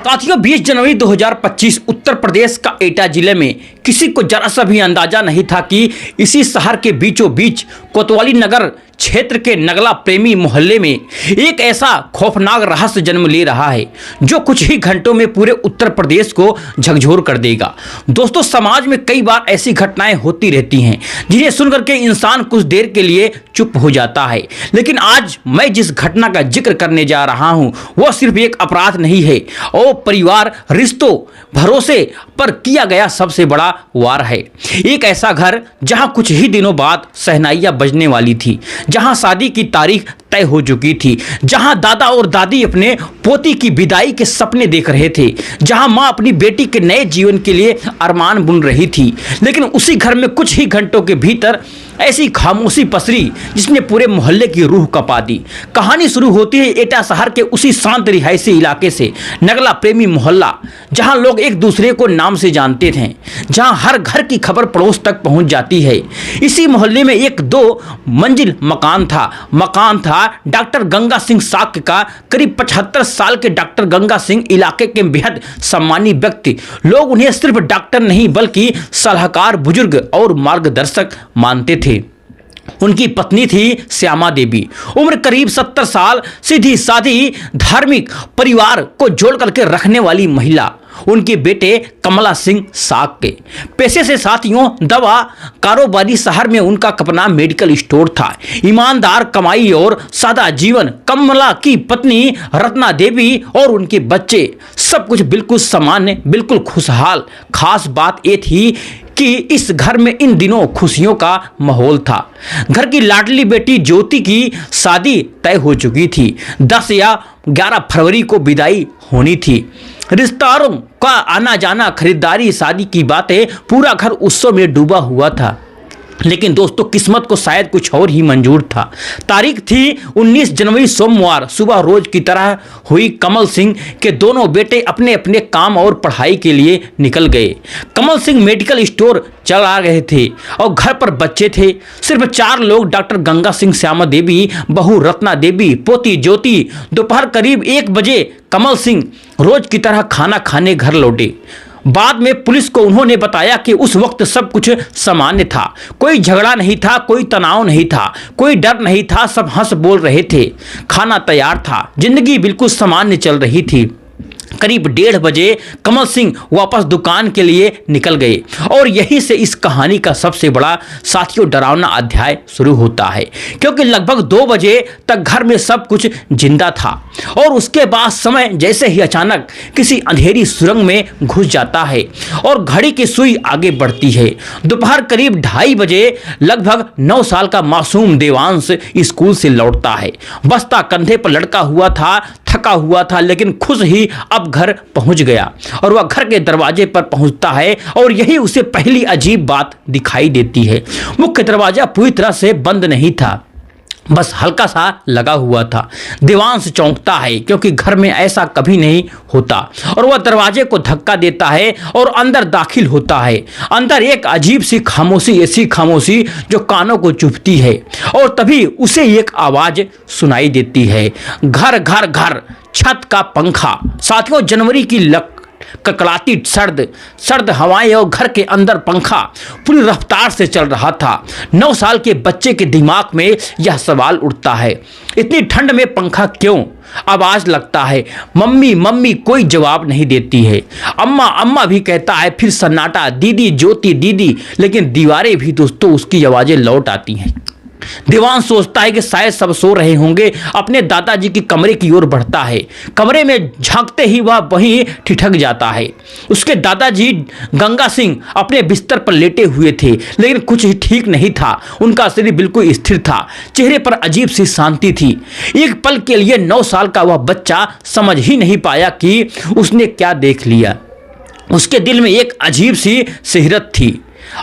साथियों 20 जनवरी 2025 उत्तर प्रदेश का एटा जिले में किसी को जरा सा भी अंदाजा नहीं था कि इसी शहर के बीचों बीच कोतवाली नगर क्षेत्र के नगला प्रेमी मोहल्ले में एक ऐसा खौफनाक रहस्य जन्म ले रहा है जो कुछ ही घंटों में पूरे उत्तर प्रदेश को झकझोर कर देगा। दोस्तों, समाज में कई बार ऐसी घटनाएं होती रहती हैं जिन्हें सुनकर के इंसान कुछ देर के लिए चुप हो जाता है, लेकिन आज मैं जिस घटना का जिक्र करने जा रहा हूं वह सिर्फ एक अपराध नहीं है और परिवार, रिश्तों, भरोसे पर किया गया सबसे बड़ा वार है। एक ऐसा घर जहां कुछ ही दिनों बाद शहनाइयां बजने वाली थी, जहां शादी की तारीख तय हो चुकी थी, जहां दादा और दादी अपने पोती की विदाई के सपने देख रहे थे, जहां मां अपनी बेटी के नए जीवन के लिए अरमान बुन रही थी। लेकिन उसी घर में कुछ ही घंटों के भीतर ऐसी खामोशी पसरी जिसने पूरे मोहल्ले की रूह कपा दी। कहानी शुरू होती है एटा शहर के उसी शांत रिहायशी इलाके से, नगला प्रेमी मोहल्ला, जहां लोग एक दूसरे को नाम से जानते थे, जहां हर घर की खबर पड़ोस तक पहुंच जाती है। इसी मोहल्ले में एक 2 मंजिल मकान था डॉक्टर गंगा सिंह साक्य का। करीब 75 साल के डॉक्टर गंगा सिंह इलाके के बेहद सम्मानी व्यक्ति। लोग उन्हें सिर्फ डॉक्टर नहीं बल्कि सलाहकार, बुजुर्ग और मार्गदर्शक मानते थे। उनकी पत्नी थी श्यामा देवी, उम्र करीब 70 साल, सीधी सादी, धार्मिक, परिवार को जोड़ करके रखने वाली महिला। उनके बेटे कमला सिंह साक्य पेशे से साथियों दवा कारोबारी। शहर में उनका अपना मेडिकल स्टोर था। ईमानदार कमाई और सादा जीवन। कमला की पत्नी रत्ना देवी और उनके बच्चे, सब कुछ बिल्कुल सामान्य, बिल्कुल खुशहाल। खास बात यह थी कि इस घर में इन दिनों खुशियों का माहौल था। घर की लाडली बेटी ज्योति की शादी तय हो चुकी थी। 10 या 11 फरवरी को विदाई होनी थी। रिश्तेदारों का आना जाना, खरीदारी, शादी की बातें, पूरा घर उत्सव में डूबा हुआ था। लेकिन दोस्तों, किस्मत को शायद कुछ और ही मंजूर था। तारीख थी 19 जनवरी सोमवार। सुबह रोज की तरह हुई। कमल सिंह के दोनों बेटे अपने अपने काम और पढ़ाई के लिए निकल गए। कमल सिंह मेडिकल स्टोर चला रहे थे और घर पर बच्चे थे। सिर्फ 4 लोग, डॉक्टर गंगा सिंह, श्यामा देवी, बहू रत्ना देवी, पोती ज्योति। दोपहर करीब 1 बजे कमल सिंह रोज की तरह खाना खाने घर लौटे। बाद में पुलिस को उन्होंने बताया कि उस वक्त सब कुछ सामान्य था। कोई झगड़ा नहीं था, कोई तनाव नहीं था, कोई डर नहीं था। सब हंस बोल रहे थे। खाना तैयार था। जिंदगी बिल्कुल सामान्य चल रही थी। करीब 1:30 बजे कमल सिंह वापस दुकान के लिए निकल गए और यहीं से इस कहानी का सबसे बड़ा साथियों डरावना अध्याय शुरू होता है, क्योंकि लगभग 2 बजे तक घर में सब कुछ जिंदा था और उसके बाद समय जैसे ही अचानक किसी अंधेरी सुरंग में घुस जाता है और घड़ी की सुई आगे बढ़ती है। दोपहर करीब 2:30 बजे लगभग 9 साल का मासूम देवांश स्कूल से लौटता है। बस्ता कंधे पर लटका हुआ था, थका हुआ था, लेकिन खुश ही अब घर पहुंच गया। और वह घर के दरवाजे पर पहुंचता है और यही उसे पहली अजीब बात दिखाई देती है। मुख्य दरवाजा पूरी तरह से बंद नहीं था, बस हल्का सा लगा हुआ था। देवांश चौंकता है क्योंकि घर में ऐसा कभी नहीं होता और वह दरवाजे को धक्का देता है और अंदर दाखिल होता है। अंदर एक अजीब सी खामोशी, ऐसी खामोशी जो कानों को चुभती है। और तभी उसे एक आवाज सुनाई देती है, घर घर घर, छत का पंखा। साथियों, जनवरी की ककड़ाती सर्द हवाएं और घर के अंदर पंखा पूरी रफ्तार से चल रहा था। 9 साल के बच्चे के दिमाग में यह सवाल उठता है, इतनी ठंड में पंखा क्यों? आवाज लगता है, मम्मी मम्मी। कोई जवाब नहीं देती है। अम्मा अम्मा भी कहता है। फिर सन्नाटा, दीदी ज्योति दीदी। लेकिन दीवारें भी दोस्तों उसकी आवाजें लौट आती हैं। देवांश सोचता है कि शायद सब सो रहे होंगे। अपने दादाजी की कमरे की ओर बढ़ता है। कमरे में झांकते ही वह वहीं ठिठक जाता है। उसके दादाजी गंगा सिंह अपने बिस्तर पर लेटे हुए थे, लेकिन कुछ ही ठीक नहीं था। उनका शरीर बिल्कुल स्थिर था, चेहरे पर अजीब सी शांति थी। एक पल के लिए 9 साल का वह बच्चा समझ ही नहीं पाया कि उसने क्या देख लिया। उसके दिल में एक अजीब सी सिहरत थी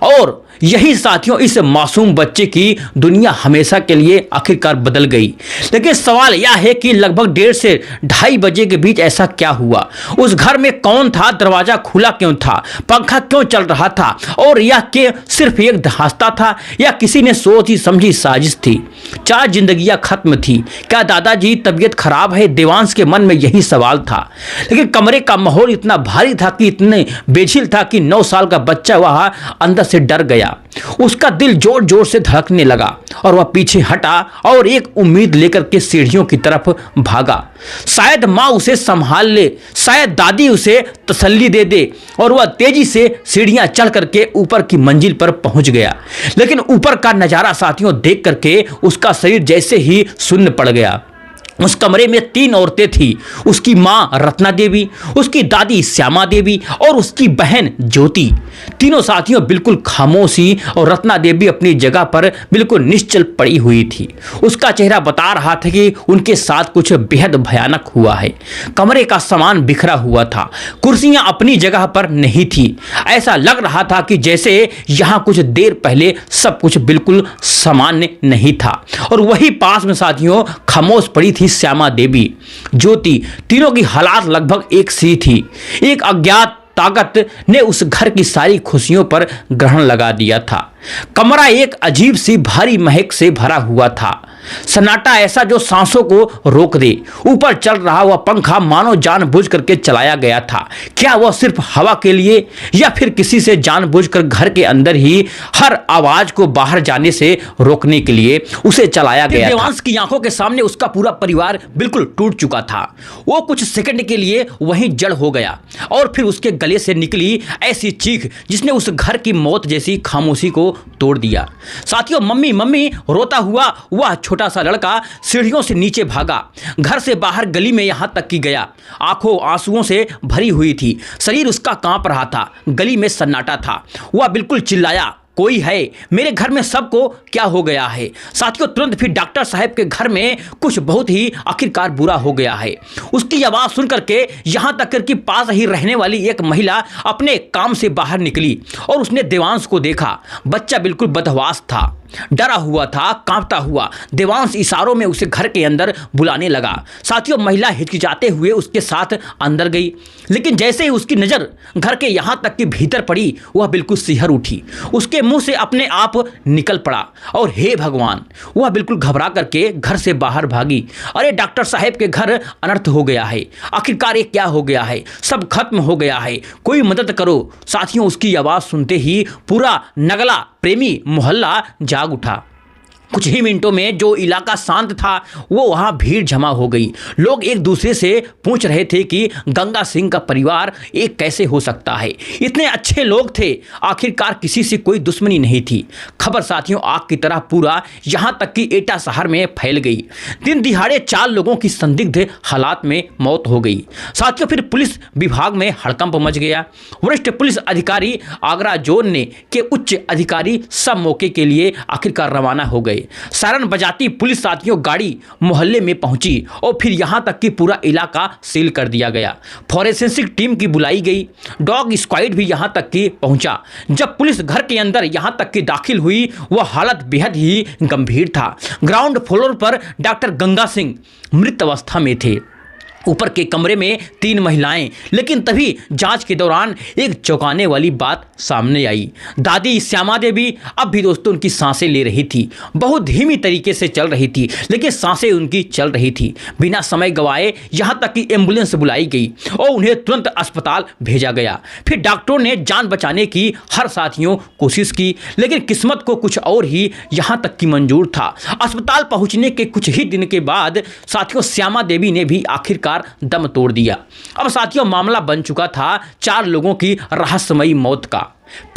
और यही साथियों इस मासूम बच्चे की दुनिया हमेशा के लिए आखिरकार बदल गई। लेकिन सवाल यह है कि लगभग 1:30 से 2:30 बजे के बीच ऐसा क्या हुआ? उस घर में कौन था? दरवाजा खुला क्यों था? पंखा क्यों चल रहा था? और यह कि सिर्फ एक धांसता था या किसी ने सोची समझी साजिश थी? 4 जिंदगियां खत्म थी। क्या दादाजी तबीयत खराब है? देवांश के मन में यही सवाल था। लेकिन कमरे का माहौल इतना भारी था कि इतने बेझिल था कि 9 साल का बच्चा वह अंदर से डर गया। उसका दिल जोर जोर से धड़कने लगा और वह पीछे हटा और एक उम्मीद लेकर के सीढ़ियों की तरफ भागा। शायद माँ उसे संभाल ले, शायद दादी उसे तसल्ली दे दे, और वह तेजी से सीढ़ियां चढ़ करके ऊपर की मंजिल पर पहुंच गया। लेकिन ऊपर का नजारा साथियों देख करके उसका शरीर जैसे ही शून्य पड़ गया। उस कमरे में 3 औरतें थी, उसकी माँ रत्ना देवी, उसकी दादी श्यामा देवी और उसकी बहन ज्योति। तीनों साथियों बिल्कुल खामोशी, और रत्ना देवी अपनी जगह पर बिल्कुल निश्चल पड़ी हुई थी। उसका चेहरा बता रहा था कि उनके साथ कुछ बेहद भयानक हुआ है। कमरे का सामान बिखरा हुआ था, कुर्सियां अपनी जगह पर नहीं थी। ऐसा लग रहा था कि जैसे यहाँ कुछ देर पहले सब कुछ बिल्कुल सामान्य नहीं था। और वही पास में साथियों खामोश पड़ी थी श्यामा देवी, ज्योति। तीनों की हालात लगभग एक सी थी। एक अज्ञात ताकत ने उस घर की सारी खुशियों पर ग्रहण लगा दिया था। कमरा एक अजीब सी भारी महक से भरा हुआ था। सन्नाटा ऐसा जो सांसों को रोक दे। ऊपर चल रहा वह पंखा मानो जानबूझ करके चलाया गया था। क्या वह सिर्फ हवा के लिए, या फिर किसी से जानबूझकर घर के अंदर ही हर आवाज को बाहर जाने से रोकने के लिए उसे चलाया गया था? देवांश की आंखों के सामने उसका पूरा परिवार बिल्कुल टूट चुका था। वो कुछ सेकंड के लिए वहीं जड़ हो गया, और फिर उसके गले से निकली ऐसी चीख जिसने उस घर की मौत जैसी खामोशी को तोड़ दिया। साथियों, मम्मी मम्मी रोता हुआ वह छोटा सा लड़का सीढ़ियों से नीचे भागा। घर से बाहर गली में यहां तक कि गया। आंखों आंसुओं से भरी हुई थी, शरीर उसका कांप रहा था। गली में सन्नाटा था। वह बिल्कुल चिल्लाया, कोई है? मेरे घर में सबको क्या हो गया है? साथियों, तुरंत फिर डॉक्टर साहब के घर में कुछ बहुत ही आखिरकार बुरा हो गया है। उसकी आवाज़ सुनकर के यहाँ तक कि पास ही रहने वाली एक महिला अपने काम से बाहर निकली और उसने देवांश को देखा। बच्चा बिल्कुल बदहवास था, डरा हुआ था, कांपता हुआ। देवांश इशारों में उसे घर के अंदर बुलाने लगा। साथियों, महिला हिचकिचाते हुए उसके साथ अंदर गई, लेकिन जैसे ही उसकी नज़र घर के यहाँ तक कि भीतर पड़ी, वह बिल्कुल सिहर उठी। उसके मुंह से अपने आप निकल पड़ा, और हे भगवान, वह बिल्कुल घबरा करके घर से बाहर भागी। अरे डॉक्टर साहब के घर अनर्थ हो गया है। आखिरकार ये क्या हो गया है? सब खत्म हो गया है, कोई मदद करो। साथियों, उसकी आवाज़ सुनते ही पूरा नगला प्रेमी मोहल्ला जाग उठा। कुछ ही मिनटों में जो इलाका शांत था वो वहाँ भीड़ जमा हो गई। लोग एक दूसरे से पूछ रहे थे कि गंगा सिंह का परिवार एक कैसे हो सकता है? इतने अच्छे लोग थे, आखिरकार किसी से कोई दुश्मनी नहीं थी। खबर साथियों आग की तरह पूरा यहाँ तक कि एटा शहर में फैल गई। दिन दिहाड़े 4 लोगों की संदिग्ध हालात में मौत हो गई। साथियों, फिर पुलिस विभाग में हड़कंप मच गया। वरिष्ठ पुलिस अधिकारी आगरा जोन के उच्च अधिकारी सब मौके के लिए आखिरकार रवाना हो गए। सायरन बजाती पुलिस साथियों गाड़ी मोहल्ले में पहुंची और फिर यहां तक कि पूरा इलाका सील कर दिया गया। फॉरेंसिक टीम की बुलाई गई, डॉग स्क्वाड भी यहां तक कि पहुंचा। जब पुलिस घर के अंदर यहां तक कि दाखिल हुई, वह हालत बेहद ही गंभीर था। ग्राउंड फ्लोर पर डॉक्टर गंगा सिंह मृत अवस्था में थे। ऊपर के कमरे में 3 महिलाएं। लेकिन तभी जांच के दौरान एक चौंकाने वाली बात सामने आई। दादी श्यामा देवी अब भी दोस्तों उनकी सांसें ले रही थी। बहुत धीमी तरीके से चल रही थी, लेकिन सांसें उनकी चल रही थी। बिना समय गवाए यहां तक कि एम्बुलेंस बुलाई गई और उन्हें तुरंत अस्पताल भेजा गया। फिर डॉक्टरों ने जान बचाने की हर साथियों कोशिश की, लेकिन किस्मत को कुछ और ही यहां तक कि मंजूर था। अस्पताल पहुंचने के कुछ ही दिन के बाद साथियों श्यामा देवी ने भी आखिरकार दम तोड़ दिया। अब साथियों मामला बन चुका था 4 लोगों की रहस्यमयी मौत का।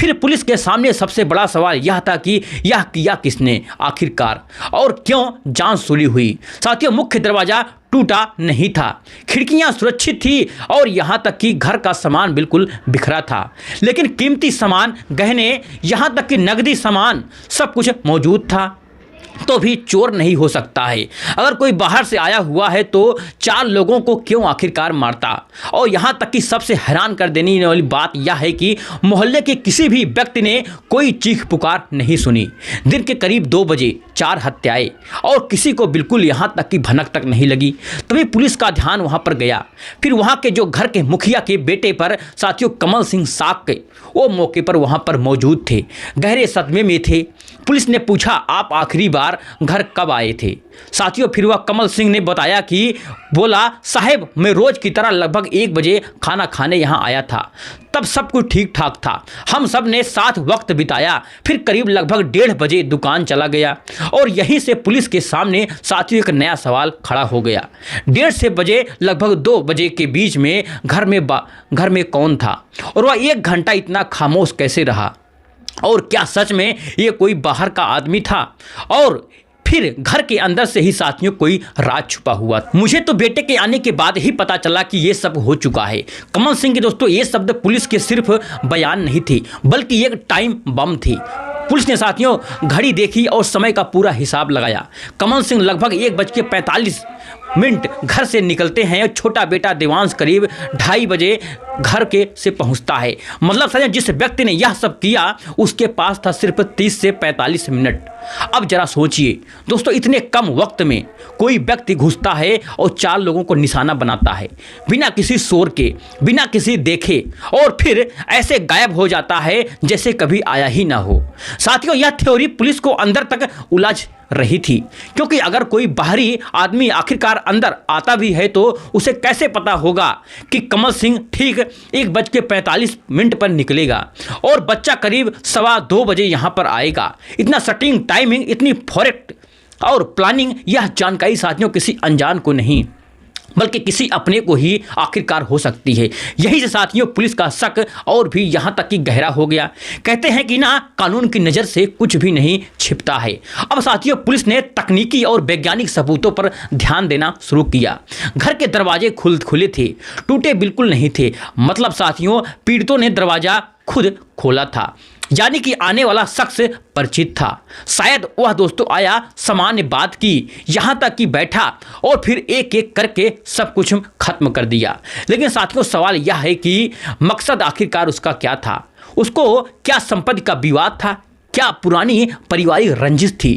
फिर पुलिस के सामने सबसे बड़ा सवाल यह था कि यह किया किसने आखिरकार, और क्यों जान सुली हुई। साथियों मुख्य दरवाजा टूटा नहीं था, खिड़कियां सुरक्षित थी और यहां तक कि घर का सामान बिल्कुल बिखरा था, लेकिन कीमती सामान, गहने, यहां तक कि नकदी सामान सब कुछ मौजूद था। तो भी चोर नहीं हो सकता है। अगर कोई बाहर से आया हुआ है तो 4 लोगों को क्यों आखिरकार मारता। और यहाँ तक कि सबसे हैरान कर देने वाली बात यह है कि मोहल्ले के किसी भी व्यक्ति ने कोई चीख पुकार नहीं सुनी। दिन के करीब 2 बजे 4 हत्याएं और किसी को बिल्कुल यहाँ तक कि भनक तक नहीं लगी। तभी पुलिस का ध्यान वहाँ पर गया। फिर वहाँ के जो घर के मुखिया के बेटे पर साथियों कमल सिंह साक के वो मौके पर वहाँ पर मौजूद थे, गहरे सदमे में थे। पुलिस ने पूछा, आप आखिरी बार घर कब आए थे। साथियों फिर वह कमल सिंह ने बताया कि बोला, साहब मैं रोज की तरह लगभग 1 बजे खाना खाने यहाँ आया था, तब सब कुछ ठीक ठाक था, हम सब ने साथ वक्त बिताया। फिर करीब लगभग 1:30 बजे दुकान चला गया। और यहीं से पुलिस के सामने साथियों एक नया सवाल खड़ा हो गया। 1:30 से बजे लगभग 2 बजे के बीच में घर में कौन था और वह 1 घंटा इतना खामोश कैसे रहा। और क्या सच में ये कोई बाहर का आदमी था और फिर घर के अंदर से ही साथियों कोई राज छुपा हुआ। मुझे तो बेटे के आने के बाद ही पता चला कि ये सब हो चुका है। कमल सिंह के दोस्तों ये शब्द पुलिस के सिर्फ बयान नहीं थी बल्कि एक टाइम बम थी। पुलिस ने साथियों घड़ी देखी और समय का पूरा हिसाब लगाया। कमल सिंह लगभग 1:45 घर से निकलते हैं और छोटा बेटा देवांश करीब 2:30 बजे घर के से पहुंचता है। मतलब साथियों जिस व्यक्ति ने यह सब किया उसके पास था सिर्फ 30 से 45 मिनट। अब जरा सोचिए दोस्तों, इतने कम वक्त में कोई व्यक्ति घुसता है और 4 लोगों को निशाना बनाता है बिना किसी शोर के, बिना किसी देखे, और फिर ऐसे गायब हो जाता है जैसे कभी आया ही ना हो। साथियों यह थ्योरी पुलिस को अंदर तक उलझ रही थी, क्योंकि अगर कोई बाहरी आदमी आखिरकार अंदर आता भी है तो उसे कैसे पता होगा कि कमल सिंह ठीक 1:45 पर निकलेगा और बच्चा करीब 2:15 बजे यहां पर आएगा। इतना सटीक टाइमिंग, इतनी परफेक्ट और प्लानिंग, यह जानकारी साथियों किसी अनजान को नहीं बल्कि किसी अपने को ही आखिरकार हो सकती है। यही से साथियों पुलिस का शक और भी यहाँ तक कि गहरा हो गया। कहते हैं कि ना कानून की नज़र से कुछ भी नहीं छिपता है। अब साथियों पुलिस ने तकनीकी और वैज्ञानिक सबूतों पर ध्यान देना शुरू किया। घर के दरवाजे खुले थे, टूटे बिल्कुल नहीं थे। मतलब साथियों पीड़ितों ने दरवाज़ा खुद खोला था, यानी कि आने वाला शख्स परिचित था। शायद वह दोस्तों आया, सामान्य बात की, यहाँ तक कि बैठा और फिर एक एक करके सब कुछ खत्म कर दिया। लेकिन साथियों सवाल यह है कि मकसद आखिरकार उसका क्या था। उसको क्या संपत्ति का विवाद था, क्या पुरानी पारिवारिक रंजिश थी।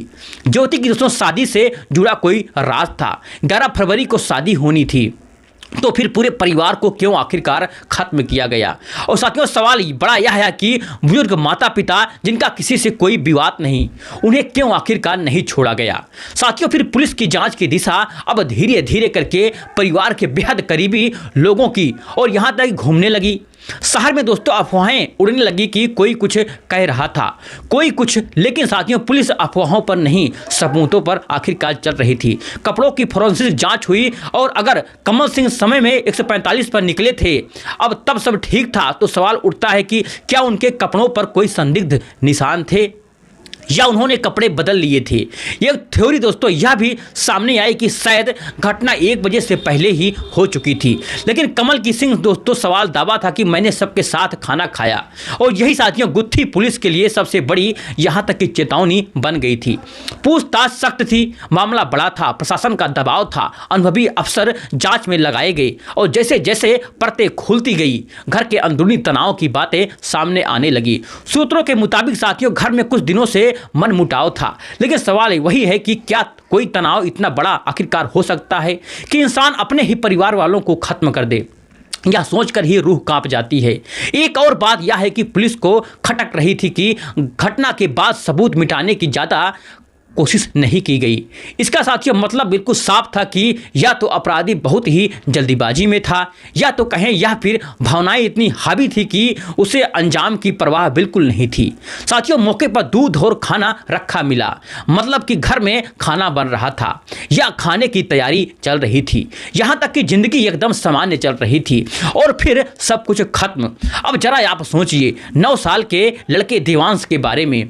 ज्योति की दोस्तों शादी से जुड़ा कोई राज था। 11 फरवरी को शादी होनी थी, तो फिर पूरे परिवार को क्यों आखिरकार खत्म किया गया। और साथियों सवाल बड़ा यह है कि बुजुर्ग माता पिता जिनका किसी से कोई विवाद नहीं, उन्हें क्यों आखिरकार नहीं छोड़ा गया। साथियों फिर पुलिस की जांच की दिशा अब धीरे धीरे करके परिवार के बेहद करीबी लोगों की और यहाँ तक घूमने लगी। शहर में दोस्तों अफवाहें उड़ने लगी कि कोई कुछ कह रहा था, कोई कुछ। लेकिन साथियों पुलिस अफवाहों पर नहीं, सबूतों पर आखिरकार चल रही थी। कपड़ों की फोरेंसिक जांच हुई और अगर कमल सिंह समय में 145 पर निकले थे, अब तब सब ठीक था, तो सवाल उठता है कि क्या उनके कपड़ों पर कोई संदिग्ध निशान थे या उन्होंने कपड़े बदल लिए थे। यह थ्योरी दोस्तों यह भी सामने आई कि शायद घटना 1 बजे से पहले ही हो चुकी थी। लेकिन कमल की सिंह दोस्तों सवाल दावा था कि मैंने सबके साथ खाना खाया। और यही साथियों गुत्थी पुलिस के लिए सबसे बड़ी यहाँ तक कि चेतावनी बन गई थी। पूछताछ सख्त थी, मामला बड़ा था, प्रशासन का दबाव था, अनुभवी अफसर जांच में लगाए गए और जैसे जैसे परतें खुलती गई घर के अंदरूनी तनाव की बातें सामने आने लगी। सूत्रों के मुताबिक साथियों घर में कुछ दिनों से मन मुटाव था। लेकिन सवाल वही है कि क्या कोई तनाव इतना बड़ा आखिरकार हो सकता है कि इंसान अपने ही परिवार वालों को खत्म कर दे। यह सोचकर ही रूह कांप जाती है। एक और बात यह है कि पुलिस को खटक रही थी कि घटना के बाद सबूत मिटाने की ज़्यादा कोशिश नहीं की गई। इसका साथियों मतलब बिल्कुल साफ था कि या तो अपराधी बहुत ही जल्दीबाजी में था या तो कहें यह फिर भावनाएं इतनी हावी थी कि उसे अंजाम की परवाह बिल्कुल नहीं थी। साथियों मौके पर दूध और खाना रखा मिला, मतलब कि घर में खाना बन रहा था या खाने की तैयारी चल रही थी। यहाँ तक कि जिंदगी एकदम सामान्य चल रही थी और फिर सब कुछ खत्म। अब जरा आप सोचिए 9 साल के लड़के देवांश के बारे में।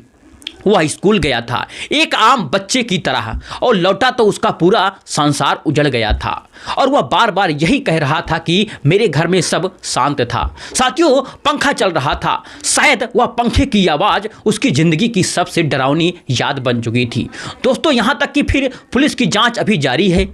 वह स्कूल गया था एक आम बच्चे की तरह और लौटा तो उसका पूरा संसार उजड़ गया था और वह बार बार यही कह रहा था कि मेरे घर में सब शांत था। साथियों, पंखा चल रहा था, शायद वह पंखे की आवाज़ उसकी ज़िंदगी की सबसे डरावनी याद बन चुकी थी। दोस्तों, यहाँ तक कि फिर पुलिस की जांच अभी जारी है।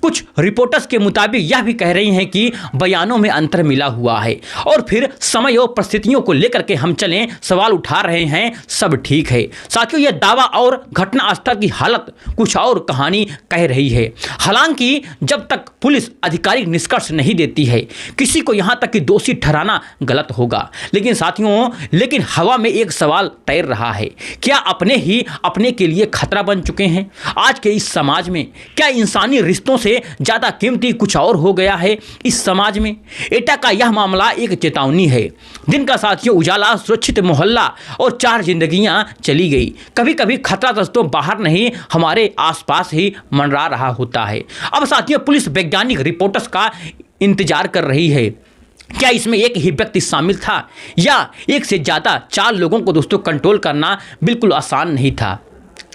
कुछ रिपोर्टर्स के मुताबिक यह भी कह रही हैं कि बयानों में अंतर मिला हुआ है और फिर समय और परिस्थितियों को लेकर के हम चलें सवाल उठा रहे हैं, सब ठीक है। साथियों, यह दावा और घटनास्थल की हालत कुछ और कहानी कह रही है। हालांकि जब तक पुलिस आधिकारिक निष्कर्ष नहीं देती है, किसी को यहाँ तक कि दोषी ठहराना गलत होगा। लेकिन साथियों, लेकिन हवा में एक सवाल तैर रहा है, क्या अपने ही अपने के लिए खतरा बन चुके हैं? आज के इस समाज में क्या इंसानी रिश्तों से ज्यादा कीमती कुछ और हो गया है इस समाज में? एटा का यह मामला एक चेतावनी है। दिन का साथियों उजाला, सुरक्षित मोहल्ला और 4 जिंदगियां चली गई। कभी कभी खतरा दोस्तों बाहर नहीं, हमारे आसपास ही मंडरा रहा होता है। अब साथियों, पुलिस वैज्ञानिक रिपोर्ट्स का इंतजार कर रही है। क्या इसमें एक ही व्यक्ति शामिल था या एक से ज्यादा? 4 लोगों को दोस्तों कंट्रोल करना बिल्कुल आसान नहीं था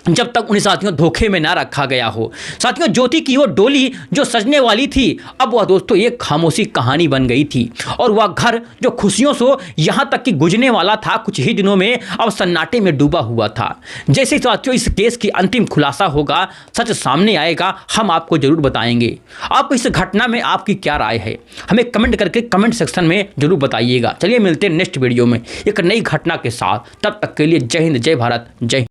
जब तक उन्हें साथियों धोखे में ना रखा गया हो। साथियों, ज्योति की वो डोली जो सजने वाली थी, अब वह दोस्तों एक खामोशी कहानी बन गई थी और वह घर जो खुशियों से यहाँ तक कि गुजरने वाला था कुछ ही दिनों में, अब सन्नाटे में डूबा हुआ था। जैसे साथियों इस केस की अंतिम खुलासा होगा, सच सामने आएगा, हम आपको जरूर बताएंगे। आपको इस घटना में आपकी क्या राय है, हमें कमेंट करके कमेंट सेक्शन में जरूर बताइएगा। चलिए मिलते हैं नेक्स्ट वीडियो में एक नई घटना के साथ। तब तक के लिए जय हिंद, जय भारत, जय